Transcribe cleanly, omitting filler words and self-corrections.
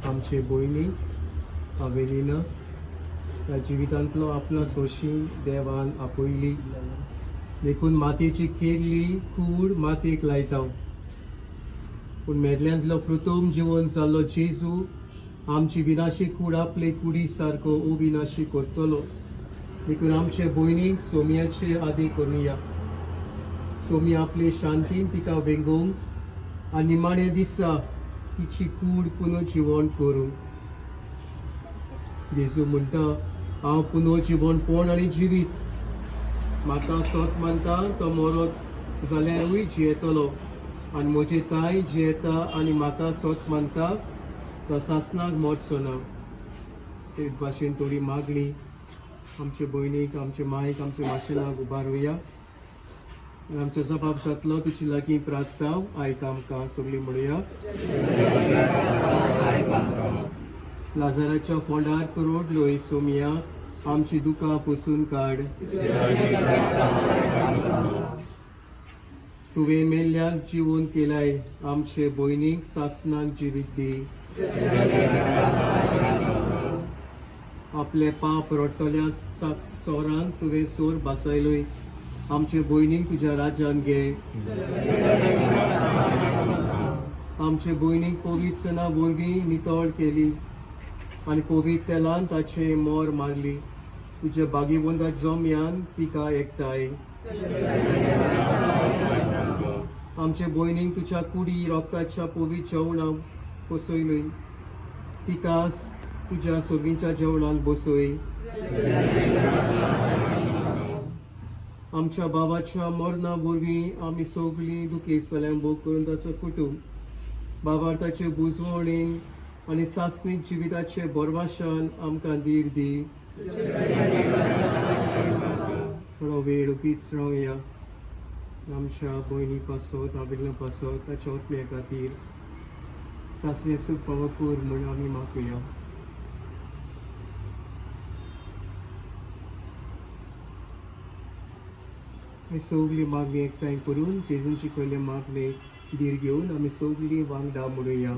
आमचे भयणी अवेलिना ह्या जिवितांतलो आपलो सोशी देवान आपयली. देखून मातयेची केल्ली कूड मातयेक लायता. पूण मेदल्यांतलो प्रथम जिवन जाल्लो जेजू आमची विनाशी कूड आपले कुडी सारको अविनाशी करतलो. देखून आमचे भयणीक सोमयाचे आदी करुया. सोमी आपले शांतीन तिका वेंगोवंक आनी निमाण्या दिसा तिची कूड पुनर्जीवन करूं. जेजू म्हणटा, हांव पुनर्जीवनपण आनी जिवीत. म्हाका सत मानता तो मरत जाल्यारूय जियेतलो, आनी म्हजे ताई जियेता आनी म्हाका सत मानता तो सासणाक मरचो ना. ते भाशेन थोडी मागणी आमचे भयणीक, आमचे मायक, आमच्या माशेनाक उबारुया. आमचो जबाब जातलो तुजी लागीं प्रार्थना आयक आमकां सगळीं म्हणुया. लाजाराच्या फोंडार करोडलोय सोमया, आमची दुकां पुसून काड. तुवें मेल्ल्यांक जिवून केलाय, आमचे भयणीक सासणाक जिवीत दी. आपले पाप रडटल्या चोरांक तुवें सोर बासायलोय, आमचे भयणीक तुज्या राज्यान घे. आमचे भयणीक पवित्रसना वरवीं नितळ केली आनी पवित्र तेलान ताचे मोर मारली. तुज्या बागीवंता जम्यान तिका एकठांय. आमचे भयणीक तुज्या कुडी रोगताच्या पवित्र जेवणाक बसयलोय, तिका तुज्या सगळींच्या जेवणाक बसय. आमच्या बाबाच्या मरणा वरवीं आमी सगळीं दुखेस्तल्यान भोग करून ताचो कुटुंब बाबार ताचे बुजवणी आनी सासणीक जिविताचे बरवाशान आमकां धीर दी. थोडो वेळ उगीच रावया. आमच्या भयणी पासत आविल्ल्या पासत ताच्या आत्म्या खातीर सासणे सूख फावो कर म्हूण आमी मागुया. ही सगळी मागणी एकठांय करून जेजूची पयले मागणे धीर घेवन आमी सगळीं वांगडा म्हणुया.